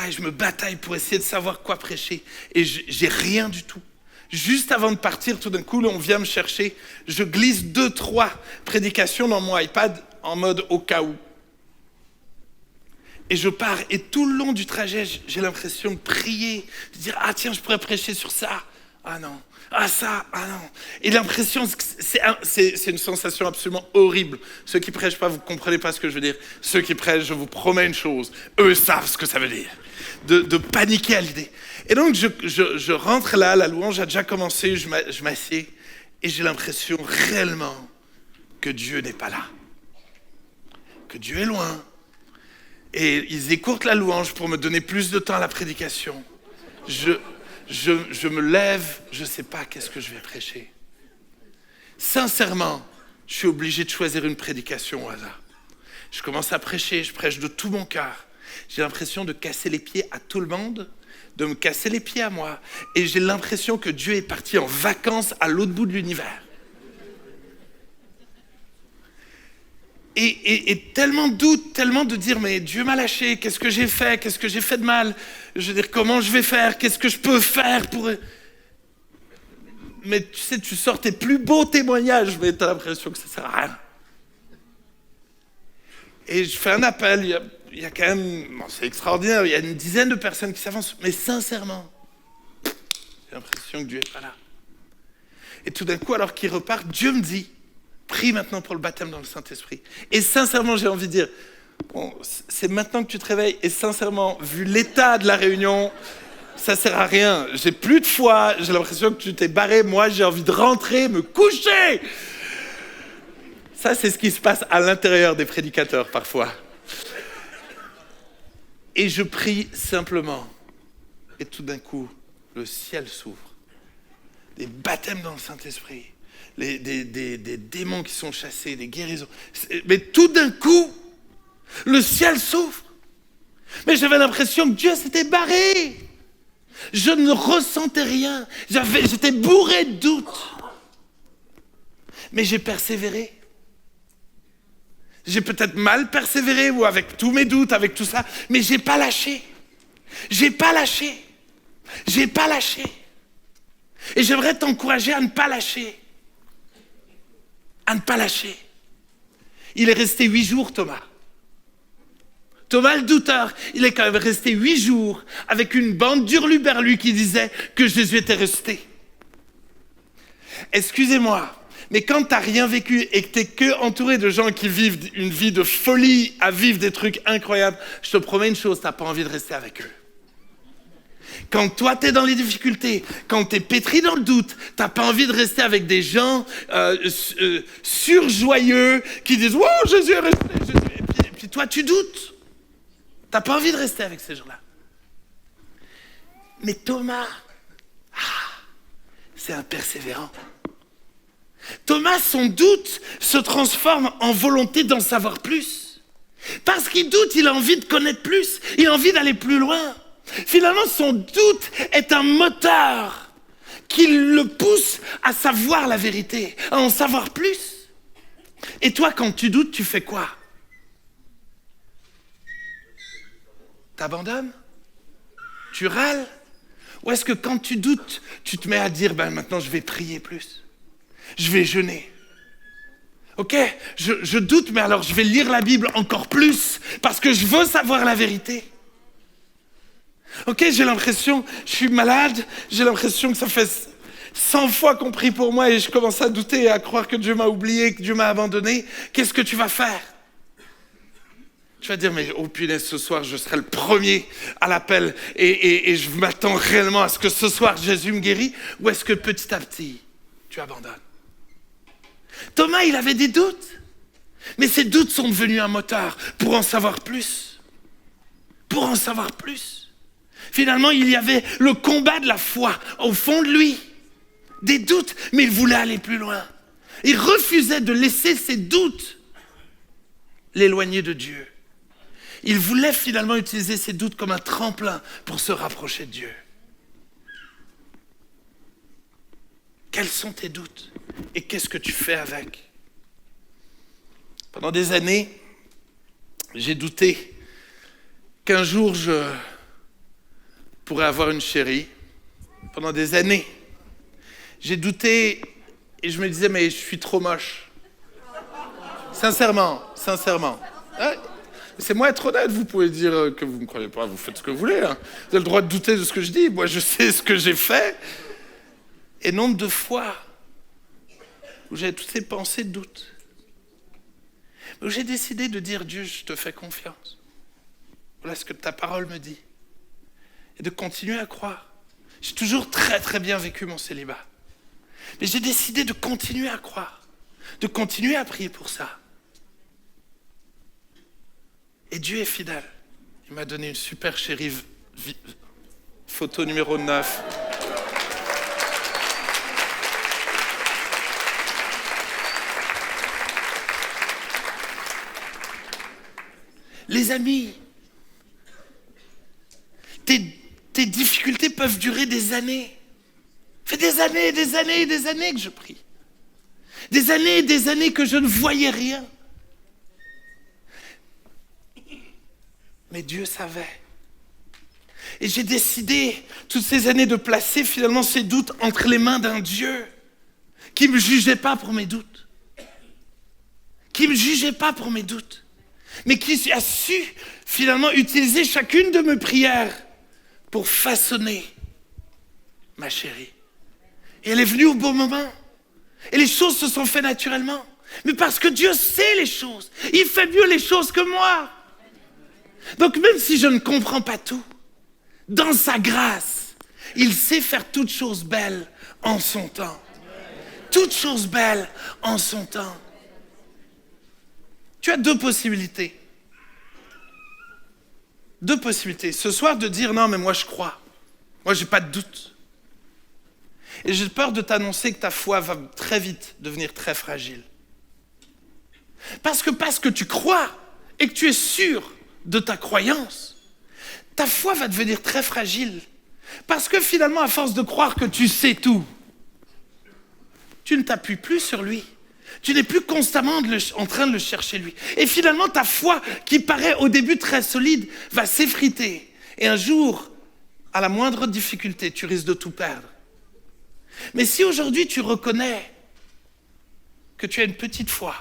je me bataille pour essayer de savoir quoi prêcher. Et j'ai rien du tout. Juste avant de partir, tout d'un coup, on vient me chercher. Je glisse 2-3 prédications dans mon iPad en mode au cas où. Et je pars. Et tout le long du trajet, j'ai l'impression de prier, de dire « Ah tiens, je pourrais prêcher sur ça. Ah non. Ah ça, ah non. » Et l'impression, c'est une sensation absolument horrible. Ceux qui prêchent pas, vous comprenez pas ce que je veux dire. Ceux qui prêchent, je vous promets une chose. Eux savent ce que ça veut dire. De paniquer à l'idée. Et donc, je rentre là, la louange a déjà commencé, je m'assieds, et j'ai l'impression réellement que Dieu n'est pas là. Que Dieu est loin. Et ils écourtent la louange pour me donner plus de temps à la prédication. Je me lève, je ne sais pas qu'est-ce que je vais prêcher. Sincèrement, je suis obligé de choisir une prédication au hasard. Je commence à prêcher, je prêche de tout mon cœur. J'ai l'impression de casser les pieds à tout le monde, de me casser les pieds à moi. Et j'ai l'impression que Dieu est parti en vacances à l'autre bout de l'univers. Et tellement de doutes, tellement de dire, mais Dieu m'a lâché, qu'est-ce que j'ai fait de mal? Je veux dire, comment je vais faire? Qu'est-ce que je peux faire pour... Mais tu sais, tu sors tes plus beaux témoignages, mais tu as l'impression que ça ne sert à rien. Et je fais un appel, il y a quand même, bon, c'est extraordinaire, il y a une dizaine de personnes qui s'avancent, mais sincèrement, j'ai l'impression que Dieu n'est pas là. Et tout d'un coup, alors qu'il repart, Dieu me dit, prie maintenant pour le baptême dans le Saint-Esprit. Et sincèrement, j'ai envie de dire, bon, c'est maintenant que tu te réveilles, et sincèrement, vu l'état de la réunion, ça sert à rien. J'ai plus de foi, j'ai l'impression que tu t'es barré, moi j'ai envie de rentrer, me coucher. Ça, c'est ce qui se passe à l'intérieur des prédicateurs parfois. Et je prie simplement. Et tout d'un coup, le ciel s'ouvre. Des baptêmes dans le Saint-Esprit. Des démons qui sont chassés, des guérisons. Mais tout d'un coup, le ciel s'ouvre. Mais j'avais l'impression que Dieu s'était barré. Je ne ressentais rien. J'étais bourré de doutes. Mais j'ai persévéré. J'ai peut-être mal persévéré ou avec tous mes doutes, avec tout ça, mais j'ai pas lâché. J'ai pas lâché. J'ai pas lâché. Et j'aimerais t'encourager à ne pas lâcher. À ne pas lâcher. Il est resté 8 jours, Thomas. Thomas le douteur, il est quand même resté 8 jours avec une bande d'hurluberlus qui disait que Jésus était resté. Excusez-moi. Mais quand tu n'as rien vécu et que tu n'es que entouré de gens qui vivent une vie de folie, à vivre des trucs incroyables, je te promets une chose, tu n'as pas envie de rester avec eux. Quand toi, tu es dans les difficultés, quand tu es pétri dans le doute, tu n'as pas envie de rester avec des gens surjoyeux qui disent « Wow, Jésus est resté !» Et puis toi, tu doutes. Tu n'as pas envie de rester avec ces gens-là. Mais Thomas, c'est un persévérant. Thomas, son doute se transforme en volonté d'en savoir plus. Parce qu'il doute, il a envie de connaître plus, il a envie d'aller plus loin. Finalement, son doute est un moteur qui le pousse à savoir la vérité, à en savoir plus. Et toi, quand tu doutes, tu fais quoi? T'abandonnes? Tu râles? Ou est-ce que quand tu doutes, tu te mets à dire, maintenant je vais prier plus? Je vais jeûner. Ok, je doute, mais alors je vais lire la Bible encore plus parce que je veux savoir la vérité. Ok, j'ai l'impression, je suis malade, j'ai l'impression que ça fait 100 fois qu'on prie pour moi et je commence à douter et à croire que Dieu m'a oublié, que Dieu m'a abandonné. Qu'est-ce que tu vas faire? Tu vas dire, mais oh punaise, ce soir, je serai le premier à l'appel et je m'attends réellement à ce que ce soir, Jésus me guérit, ou est-ce que petit à petit, tu abandonnes? Thomas, il avait des doutes. Mais ces doutes sont devenus un moteur pour en savoir plus. Pour en savoir plus. Finalement, il y avait le combat de la foi au fond de lui. Des doutes, mais il voulait aller plus loin. Il refusait de laisser ses doutes l'éloigner de Dieu. Il voulait finalement utiliser ses doutes comme un tremplin pour se rapprocher de Dieu. Quels sont tes doutes? Et qu'est-ce que tu fais avec? Pendant des années, j'ai douté qu'un jour pourrais avoir une chérie. Pendant des années, j'ai douté et je me disais, mais je suis trop moche. Sincèrement. Ouais. C'est moi être honnête, vous pouvez dire que vous ne me croyez pas, vous faites ce que vous voulez. Hein. Vous avez le droit de douter de ce que je dis, moi je sais ce que j'ai fait. Et nombre de fois où j'avais toutes ces pensées de doute, où j'ai décidé de dire, Dieu, je te fais confiance. Voilà ce que ta parole me dit. Et de continuer à croire. J'ai toujours très très bien vécu mon célibat. Mais j'ai décidé de continuer à croire, de continuer à prier pour ça. Et Dieu est fidèle. Il m'a donné une super chérie, photo numéro 9. Les amis, tes difficultés peuvent durer des années. Ça fait des années que je prie. Des années que je ne voyais rien. Mais Dieu savait. Et j'ai décidé, toutes ces années, de placer finalement ces doutes entre les mains d'un Dieu qui ne me jugeait pas pour mes doutes. Mais qui a su finalement utiliser chacune de mes prières pour façonner ma chérie. Et elle est venue au bon moment. Et les choses se sont faites naturellement. Mais parce que Dieu sait les choses. Il fait mieux les choses que moi. Donc même si je ne comprends pas tout, dans sa grâce, il sait faire toutes choses belles en son temps. Toutes choses belles en son temps. Tu as deux possibilités. Ce soir de dire non mais moi je crois. Moi j'ai pas de doute. Et j'ai peur de t'annoncer que ta foi va très vite devenir très fragile. Parce que tu crois et que tu es sûr de ta croyance, ta foi va devenir très fragile. Parce que finalement, à force de croire que tu sais tout, tu ne t'appuies plus sur lui. Tu n'es plus constamment en train de le chercher lui. Et finalement, ta foi, qui paraît au début très solide, va s'effriter. Et un jour, à la moindre difficulté, tu risques de tout perdre. Mais si aujourd'hui tu reconnais que tu as une petite foi,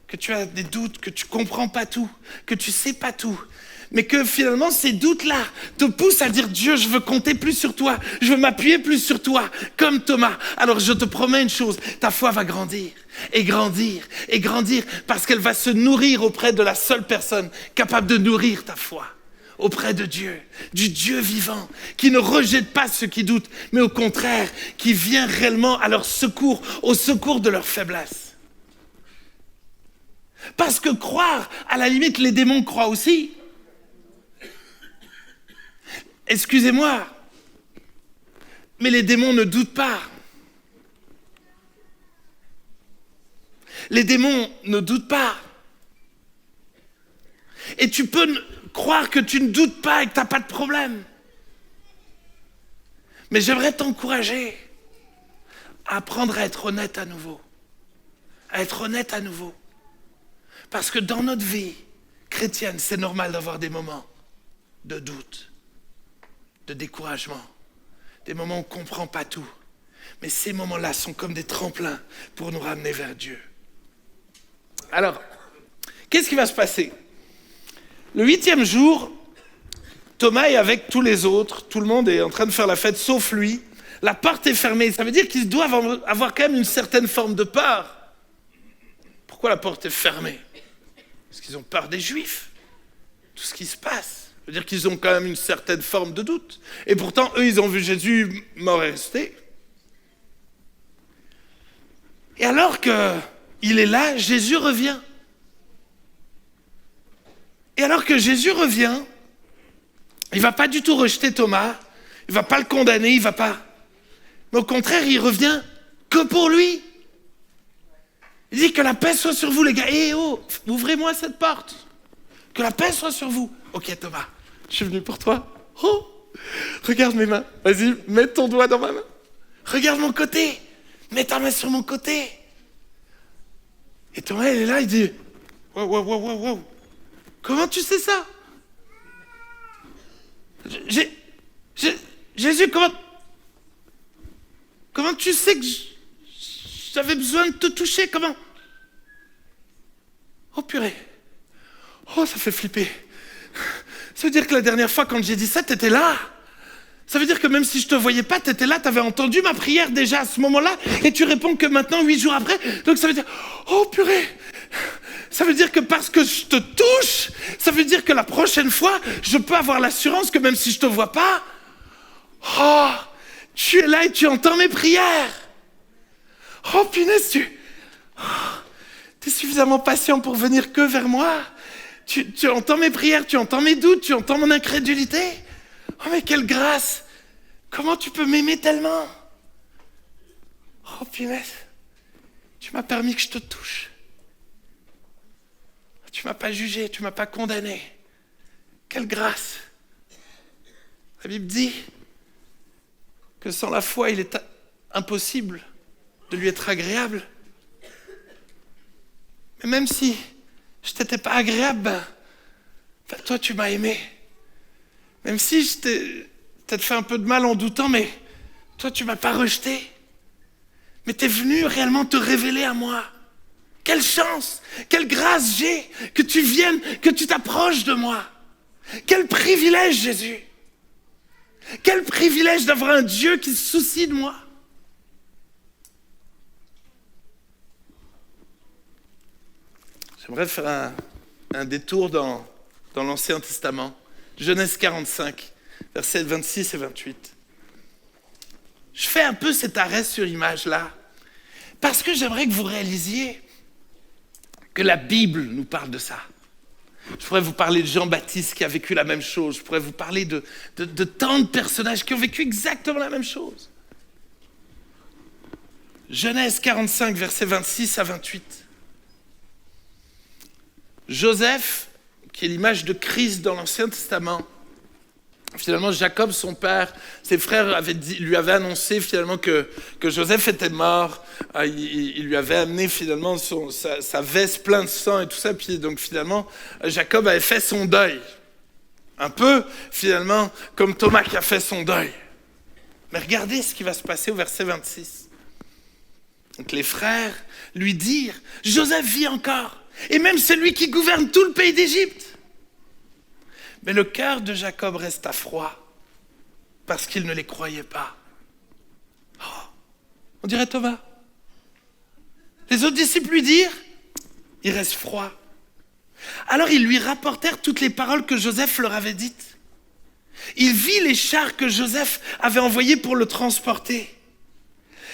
que tu as des doutes, que tu ne comprends pas tout, que tu ne sais pas tout, mais que finalement ces doutes-là te poussent à dire « Dieu, je veux compter plus sur toi, je veux m'appuyer plus sur toi, comme Thomas ». Alors je te promets une chose, ta foi va grandir, et grandir, et grandir, parce qu'elle va se nourrir auprès de la seule personne capable de nourrir ta foi. Auprès de Dieu, du Dieu vivant, qui ne rejette pas ceux qui doutent, mais au contraire, qui vient réellement à leur secours, au secours de leur faiblesse. Parce que croire, à la limite, les démons croient aussi. Excusez-moi, mais les démons ne doutent pas. Les démons ne doutent pas. Et tu peux croire que tu ne doutes pas et que tu n'as pas de problème. Mais j'aimerais t'encourager à apprendre à être honnête à nouveau. À être honnête à nouveau. Parce que dans notre vie chrétienne, c'est normal d'avoir des moments de doute, de découragement, des moments où on ne comprend pas tout. Mais ces moments-là sont comme des tremplins pour nous ramener vers Dieu. Alors, qu'est-ce qui va se passer ? Le 8e jour, Thomas est avec tous les autres, tout le monde est en train de faire la fête sauf lui. La porte est fermée, ça veut dire qu'ils doivent avoir quand même une certaine forme de peur. Pourquoi la porte est fermée ? Parce qu'ils ont peur des Juifs, tout ce qui se passe. Ça veut dire qu'ils ont quand même une certaine forme de doute. Et pourtant, eux, ils ont vu Jésus mort et resté. Et alors qu'il est là, Jésus revient. Et alors que Jésus revient, il ne va pas du tout rejeter Thomas, il ne va pas le condamner, il ne va pas. Mais au contraire, il revient que pour lui. Il dit que la paix soit sur vous, les gars. Eh oh, ouvrez-moi cette porte. Que la paix soit sur vous. Ok Thomas, je suis venu pour toi. Oh, regarde mes mains. Vas-y, mets ton doigt dans ma main. Regarde mon côté. Mets ta main sur mon côté. Et Thomas, il est là, il dit, wow. Comment tu sais ça ? Jésus, comment tu sais que j'avais besoin de te toucher? Comment? Oh purée. Oh, ça fait flipper. Ça veut dire que la dernière fois, quand j'ai dit ça, t'étais là. Ça veut dire que même si je te voyais pas, t'étais là, t'avais entendu ma prière déjà à ce moment-là, et tu réponds que maintenant, 8 jours après. Donc ça veut dire, oh purée. Ça veut dire que parce que je te touche, ça veut dire que la prochaine fois, je peux avoir l'assurance que même si je te vois pas, oh, tu es là et tu entends mes prières. Oh punaise, tu es suffisamment patient pour venir que vers moi. Tu entends mes prières, tu entends mes doutes, tu entends mon incrédulité. Oh mais quelle grâce! Comment tu peux m'aimer tellement? Oh punaise, tu m'as permis que je te touche. Tu m'as pas jugé, tu m'as pas condamné. Quelle grâce! La Bible dit que sans la foi, il est impossible de lui être agréable. Mais même si je t'étais pas agréable, ben, toi tu m'as aimé. Même si je t'ai peut-être fait un peu de mal en doutant, mais toi tu m'as pas rejeté. Mais t'es venu réellement te révéler à moi. Quelle chance, quelle grâce j'ai que tu viennes, que tu t'approches de moi. Quel privilège, Jésus. Quel privilège d'avoir un Dieu qui se soucie de moi. J'aimerais faire un détour dans l'Ancien Testament. Genèse 45, versets 26 et 28. Je fais un peu cet arrêt sur image-là, parce que j'aimerais que vous réalisiez que la Bible nous parle de ça. Je pourrais vous parler de Jean-Baptiste qui a vécu la même chose. Je pourrais vous parler de tant de personnages qui ont vécu exactement la même chose. Genèse 45, versets 26 à 28. Joseph, qui est l'image de Christ dans l'Ancien Testament, finalement Jacob, son père, ses frères lui avaient annoncé finalement que Joseph était mort. Il lui avait amené finalement sa veste pleine de sang et tout ça. Puis donc finalement, Jacob avait fait son deuil. Un peu finalement comme Thomas qui a fait son deuil. Mais regardez ce qui va se passer au verset 26. Donc les frères lui dirent, Joseph vit encore. Et même c'est lui qui gouverne tout le pays d'Égypte. Mais le cœur de Jacob resta froid parce qu'il ne les croyait pas. Oh, on dirait Thomas. Les autres disciples lui dirent, il reste froid. Alors ils lui rapportèrent toutes les paroles que Joseph leur avait dites. Il vit les chars que Joseph avait envoyés pour le transporter.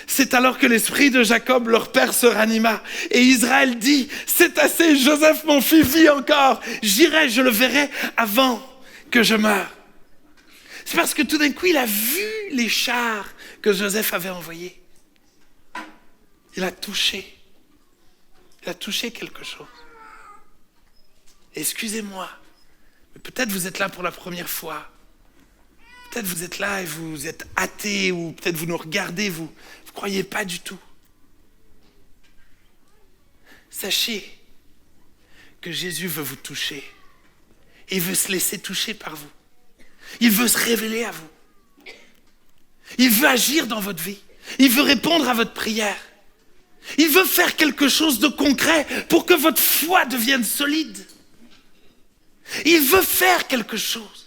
C'est alors que l'esprit de Jacob, leur père, se ranima. Et Israël dit, c'est assez, Joseph, mon fils, vit encore. J'irai, je le verrai avant que je meure. C'est parce que tout d'un coup, il a vu les chars que Joseph avait envoyés. Il a touché quelque chose. Excusez-moi, mais peut-être vous êtes là pour la première fois. Peut-être vous êtes là et vous êtes athée, ou peut-être vous nous regardez, vous ne croyez pas du tout. Sachez que Jésus veut vous toucher. Il veut se laisser toucher par vous. Il veut se révéler à vous. Il veut agir dans votre vie. Il veut répondre à votre prière. Il veut faire quelque chose de concret pour que votre foi devienne solide. Il veut faire quelque chose.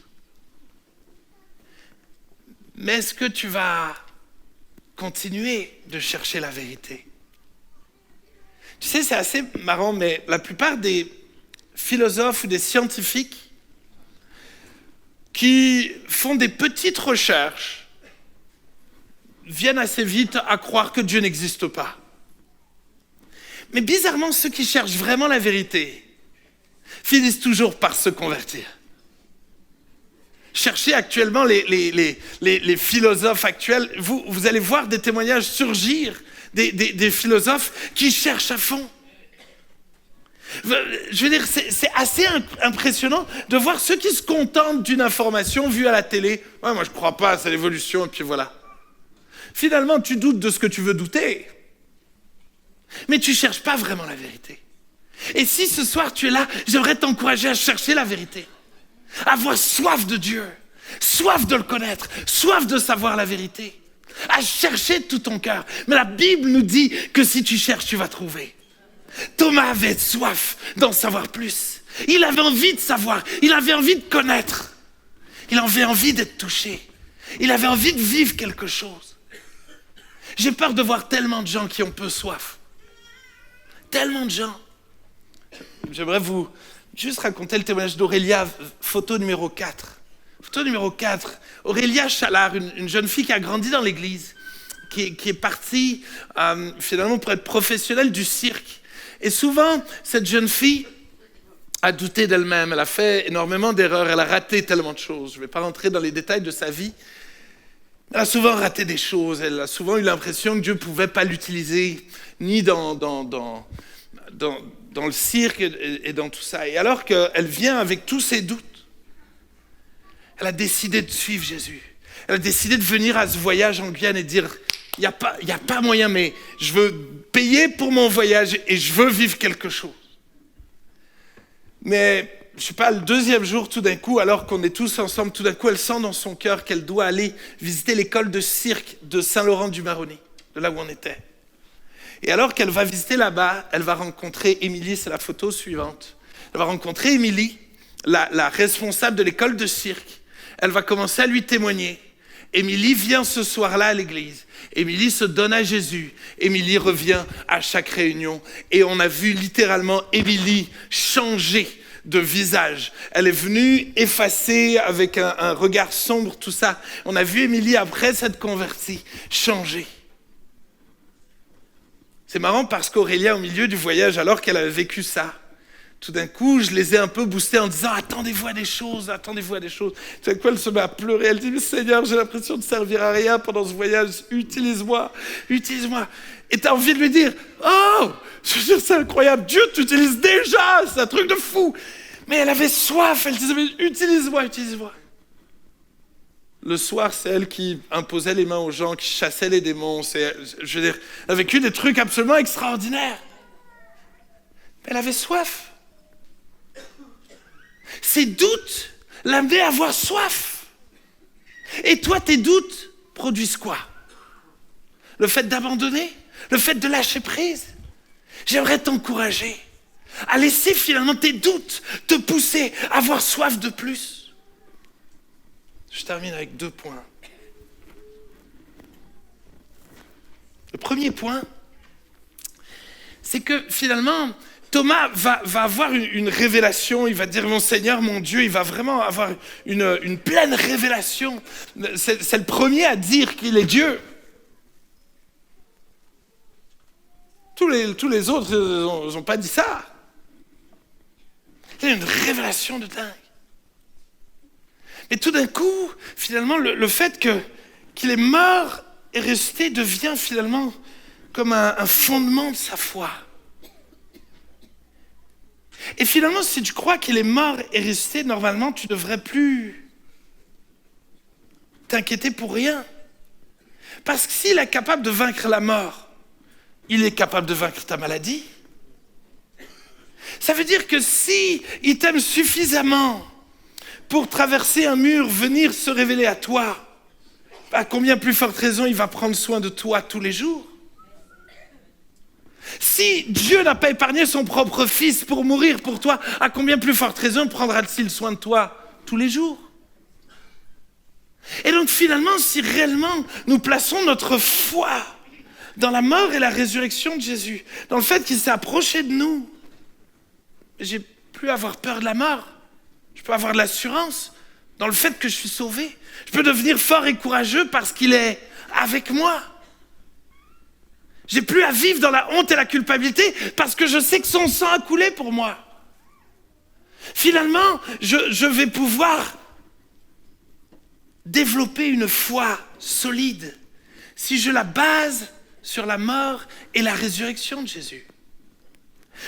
Mais est-ce que tu vas continuer de chercher la vérité? Tu sais, c'est assez marrant, mais la plupart des philosophes ou des scientifiques qui font des petites recherches viennent assez vite à croire que Dieu n'existe pas. Mais bizarrement, ceux qui cherchent vraiment la vérité finissent toujours par se convertir. Cherchez actuellement les philosophes actuels, vous allez voir des témoignages surgir des philosophes qui cherchent à fond. Je veux dire, c'est assez impressionnant de voir ceux qui se contentent d'une information vue à la télé. Ouais, moi je crois pas, c'est l'évolution, et puis voilà. Finalement, tu doutes de ce que tu veux douter, mais tu cherches pas vraiment la vérité. Et si ce soir tu es là, j'aimerais t'encourager à chercher la vérité, à avoir soif de Dieu, soif de le connaître, soif de savoir la vérité, à chercher de tout ton cœur. Mais la Bible nous dit que si tu cherches, tu vas trouver. Thomas avait soif d'en savoir plus. Il avait envie de savoir, il avait envie de connaître. Il avait envie d'être touché. Il avait envie de vivre quelque chose. J'ai peur de voir tellement de gens qui ont peu soif. Tellement de gens. J'aimerais vous juste raconter le témoignage d'Aurélia, photo numéro 4. Photo numéro 4. Aurélia Chalard, une jeune fille qui a grandi dans l'église, qui est partie finalement pour être professionnelle du cirque. Et souvent, cette jeune fille a douté d'elle-même. Elle a fait énormément d'erreurs. Elle a raté tellement de choses. Je ne vais pas rentrer dans les détails de sa vie. Elle a souvent raté des choses. Elle a souvent eu l'impression que Dieu ne pouvait pas l'utiliser, ni dans le cirque et dans tout ça. Et alors qu'elle vient avec tous ses doutes, elle a décidé de suivre Jésus. Elle a décidé de venir à ce voyage en Guyane et dire, il n'y a pas moyen, mais je veux payer pour mon voyage et je veux vivre quelque chose. Mais, je ne sais pas, le deuxième jour, tout d'un coup, alors qu'on est tous ensemble, tout d'un coup, elle sent dans son cœur qu'elle doit aller visiter l'école de cirque de Saint-Laurent-du-Maroni, de là où on était. Et alors qu'elle va visiter là-bas, elle va rencontrer Émilie, c'est la photo suivante. Elle va rencontrer Émilie, la responsable de l'école de cirque. Elle va commencer à lui témoigner. Émilie vient ce soir-là à l'église. Émilie se donne à Jésus. Émilie revient à chaque réunion. Et on a vu littéralement Émilie changer de visage. Elle est venue effacée avec un regard sombre, tout ça. On a vu Émilie, après s'être convertie, changer. C'est marrant parce qu'Aurélia, au milieu du voyage, alors qu'elle avait vécu ça, tout d'un coup, je les ai un peu boostés en disant « Attendez-vous à des choses, attendez-vous à des choses. » Tout d'un coup, elle se met à pleurer. Elle dit « Mais Seigneur, j'ai l'impression de servir à rien pendant ce voyage. Utilise-moi, utilise-moi. » Et tu as envie de lui dire « Oh, c'est incroyable, Dieu t'utilise déjà, c'est un truc de fou. » Mais elle avait soif, elle disait « Utilise-moi, utilise-moi. » Le soir, c'est elle qui imposait les mains aux gens, qui chassait les démons. Je veux dire, elle a vécu des trucs absolument extraordinaires. Mais elle avait soif. Ses doutes l'amenaient à avoir soif. Et toi, tes doutes produisent quoi? Le fait d'abandonner? Le fait de lâcher prise? J'aimerais t'encourager à laisser finalement tes doutes te pousser à avoir soif de plus. Je termine avec 2 points. Le premier point, c'est que finalement, Thomas va avoir une révélation, il va dire « Mon Seigneur, mon Dieu », il va vraiment avoir une pleine révélation. C'est le premier à dire qu'il est Dieu. Tous les autres, ils n'ont pas dit ça. Il y a une révélation de dingue. Mais tout d'un coup, finalement, le fait qu'il est mort et ressuscité devient finalement comme un fondement de sa foi. Et finalement, si tu crois qu'il est mort et ressuscité, normalement, tu ne devrais plus t'inquiéter pour rien. Parce que s'il est capable de vaincre la mort, il est capable de vaincre ta maladie. Ça veut dire que si il t'aime suffisamment pour traverser un mur, venir se révéler à toi, à combien plus forte raison il va prendre soin de toi tous les jours? Si Dieu n'a pas épargné son propre fils pour mourir pour toi, à combien plus forte raison prendra-t-il soin de toi tous les jours? Et donc finalement, si réellement nous plaçons notre foi dans la mort et la résurrection de Jésus, dans le fait qu'il s'est approché de nous, j'ai plus à avoir peur de la mort. Je peux avoir de l'assurance dans le fait que je suis sauvé. Je peux devenir fort et courageux parce qu'il est avec moi. J'ai plus à vivre dans la honte et la culpabilité parce que je sais que son sang a coulé pour moi. Finalement, je vais pouvoir développer une foi solide si je la base sur la mort et la résurrection de Jésus.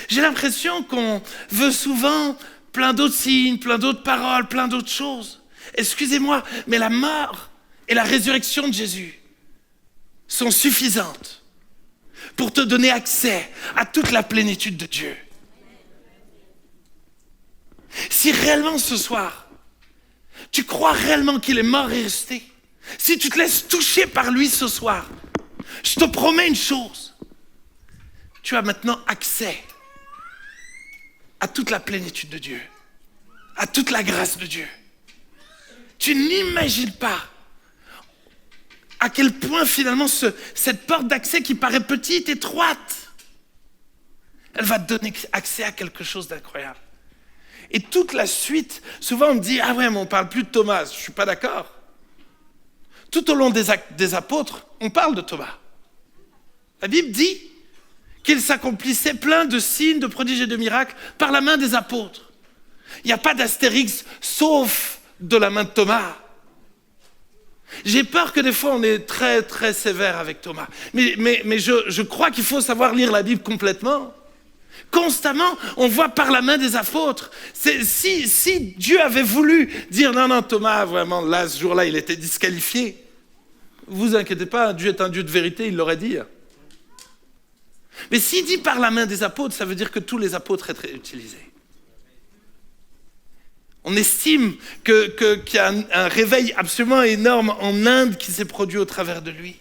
J'ai l'impression qu'on veut souvent plein d'autres signes, plein d'autres paroles, plein d'autres choses. Excusez-moi, mais la mort et la résurrection de Jésus sont suffisantes pour te donner accès à toute la plénitude de Dieu. Si réellement ce soir, Tu crois réellement qu'il est mort et ressuscité? Si tu te laisses toucher par lui ce soir, je te promets une chose. Tu as maintenant accès à toute la plénitude de Dieu, à toute la grâce de Dieu. Tu n'imagines pas à quel point finalement cette porte d'accès qui paraît petite, étroite, elle va te donner accès à quelque chose d'incroyable. Et toute la suite, souvent on me dit « Ah ouais, mais on ne parle plus de Thomas. » Je ne suis pas d'accord. Tout au long des actes des apôtres, on parle de Thomas. La Bible dit qu'il s'accomplissait plein de signes, de prodiges et de miracles par la main des apôtres. Il n'y a pas d'astérix sauf de la main de Thomas. J'ai peur que des fois on est très très sévère avec Thomas. Mais je crois qu'il faut savoir lire la Bible complètement. Constamment, on voit par la main des apôtres. Si Dieu avait voulu dire non, Thomas, vraiment, là, ce jour-là, il était disqualifié. Vous inquiétez pas, Dieu est un Dieu de vérité, il l'aurait dit. Mais s'il dit par la main des apôtres, ça veut dire que tous les apôtres étaient utilisés. On estime qu'il y a un réveil absolument énorme en Inde qui s'est produit au travers de lui.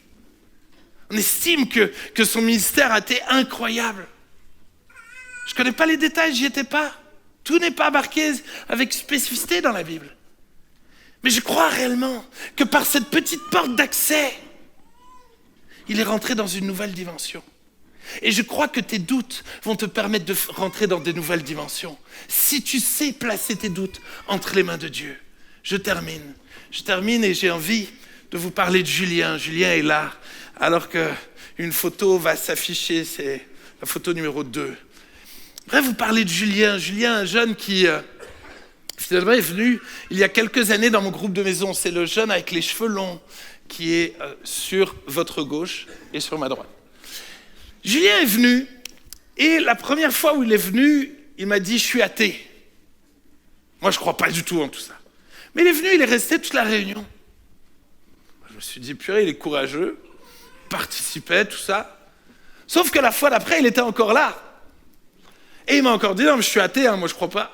On estime que son ministère a été incroyable. Je ne connais pas les détails, j'y étais pas. Tout n'est pas marqué avec spécificité dans la Bible. Mais je crois réellement que par cette petite porte d'accès, il est rentré dans une nouvelle dimension. Et je crois que tes doutes vont te permettre de rentrer dans des nouvelles dimensions. Si tu sais placer tes doutes entre les mains de Dieu. Je termine et j'ai envie de vous parler de Julien. Julien est là, alors qu'une photo va s'afficher, c'est la photo numéro 2. Je voudrais vous parler de Julien. Julien, un jeune qui finalement est venu il y a quelques années dans mon groupe de maison. C'est le jeune avec les cheveux longs qui est sur votre gauche et sur ma droite. Julien est venu et la première fois où il est venu, il m'a dit « je suis athée ». Moi, je ne crois pas du tout en tout ça. Mais il est venu, il est resté toute la réunion. Je me suis dit « purée, il est courageux, il participait, tout ça ». Sauf que la fois d'après, il était encore là. Et il m'a encore dit « non, mais je suis athée, moi je ne crois pas ».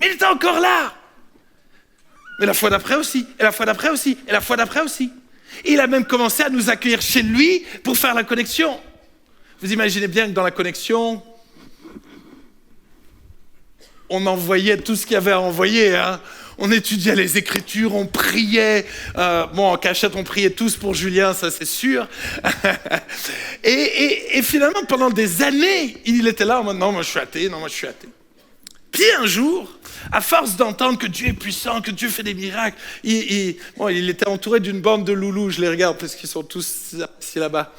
Mais il était encore là. Mais la fois d'après aussi, et la fois d'après aussi, et la fois d'après aussi. Et il a même commencé à nous accueillir chez lui pour faire la connexion. Vous imaginez bien que dans la connexion, on envoyait tout ce qu'il y avait à envoyer. Hein. On étudiait les Écritures, on priait. En cachette, on priait tous pour Julien, ça c'est sûr. et finalement, pendant des années, il était là en mode « non, moi je suis athée, non, moi je suis athée ». Puis un jour, à force d'entendre que Dieu est puissant, que Dieu fait des miracles, il était entouré d'une bande de loulous, je les regarde parce qu'ils sont tous ici là-bas.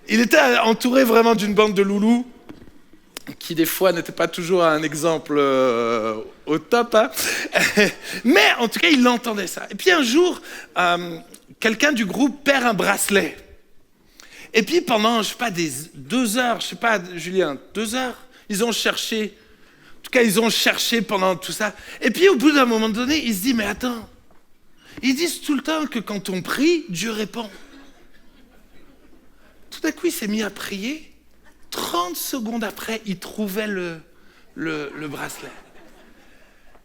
Il était entouré vraiment d'une bande de loulous qui des fois n'était pas toujours un exemple au top. Hein. Mais en tout cas, il entendait ça. Et puis un jour, quelqu'un du groupe perd un bracelet. Et puis pendant, je sais pas, 2 heures, je sais pas, Julien, 2 heures, ils ont cherché. En tout cas, ils ont cherché pendant tout ça. Et puis, au bout d'un moment donné, il se dit, mais attends, ils disent tout le temps que quand on prie, Dieu répond. Tout d'un coup, il s'est mis à prier. 30 secondes après, il trouvait le bracelet.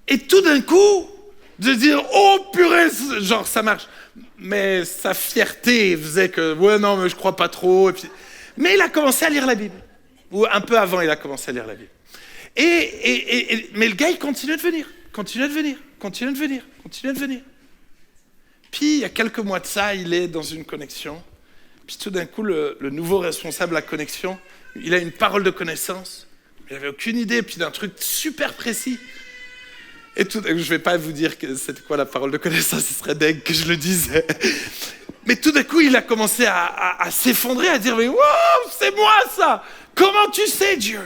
Et tout d'un coup, de dire, oh purée, genre ça marche. Mais sa fierté faisait que, ouais, non, mais je crois pas trop. Et puis... Mais il a commencé à lire la Bible. Ou un peu avant, il a commencé à lire la Bible. Mais le gars, il continuait de venir. Puis, il y a quelques mois de ça, il est dans une connexion. Puis tout d'un coup, le nouveau responsable de la connexion, il a une parole de connaissance. Il n'avait aucune idée, puis d'un truc super précis. Et tout, je ne vais pas vous dire que c'était quoi la parole de connaissance, ce serait dingue que je le disais. Mais tout d'un coup, il a commencé à s'effondrer, à dire « Mais wow, c'est moi ça! Comment tu sais, Dieu ?»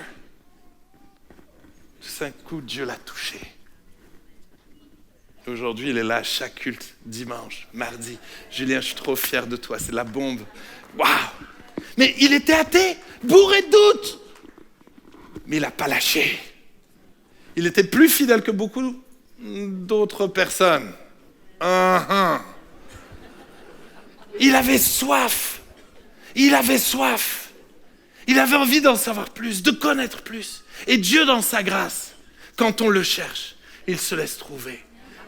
Tout d'un coup, Dieu l'a touché. Et aujourd'hui, il est là à chaque culte, dimanche, mardi. Julien, je suis trop fier de toi, c'est la bombe. Waouh! Mais il était athée, bourré de doutes. Mais il n'a pas lâché. Il était plus fidèle que beaucoup d'autres personnes. Il avait soif. Il avait envie d'en savoir plus, de connaître plus. Et Dieu, dans sa grâce, quand on le cherche, il se laisse trouver.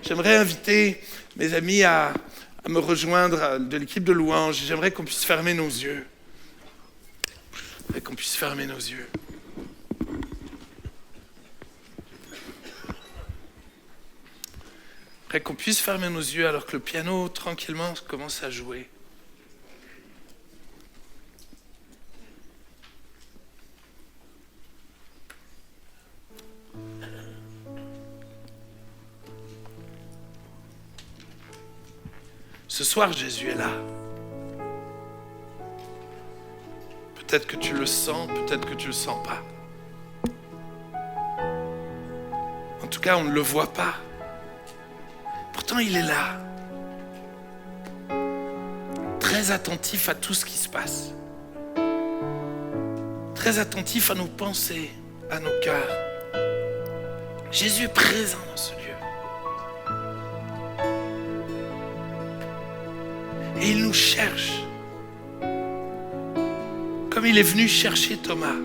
J'aimerais inviter mes amis à me rejoindre de l'équipe de louange. J'aimerais qu'on puisse fermer nos yeux. J'aimerais qu'on puisse fermer nos yeux. J'aimerais qu'on puisse fermer nos yeux alors que le piano, tranquillement, commence à jouer. Ce soir, Jésus est là. Peut-être que tu le sens, peut-être que tu le sens pas. En tout cas, on ne le voit pas. Pourtant, il est là. Très attentif à tout ce qui se passe. Très attentif à nos pensées, à nos cœurs. Jésus est présent dans ce lieu. Et il nous cherche, comme il est venu chercher Thomas.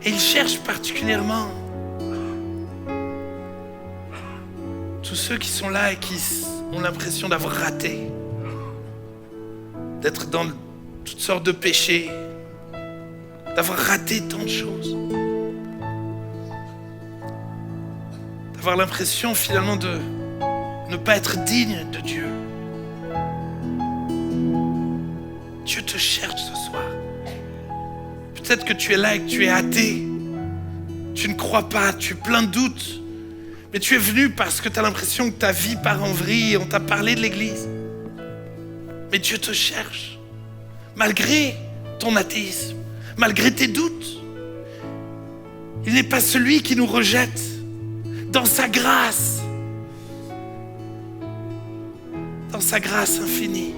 Et il cherche particulièrement tous ceux qui sont là et qui ont l'impression d'avoir raté, d'être dans toutes sortes de péchés, d'avoir raté tant de choses. Avoir l'impression finalement de ne pas être digne de Dieu. Dieu te cherche ce soir. Peut-être que tu es là et que tu es athée. Tu ne crois pas, tu es plein de doutes. Mais tu es venu parce que tu as l'impression que ta vie part en vrille et on t'a parlé de l'église. Mais Dieu te cherche. Malgré ton athéisme, malgré tes doutes. Il n'est pas celui qui nous rejette. Dans sa grâce infinie.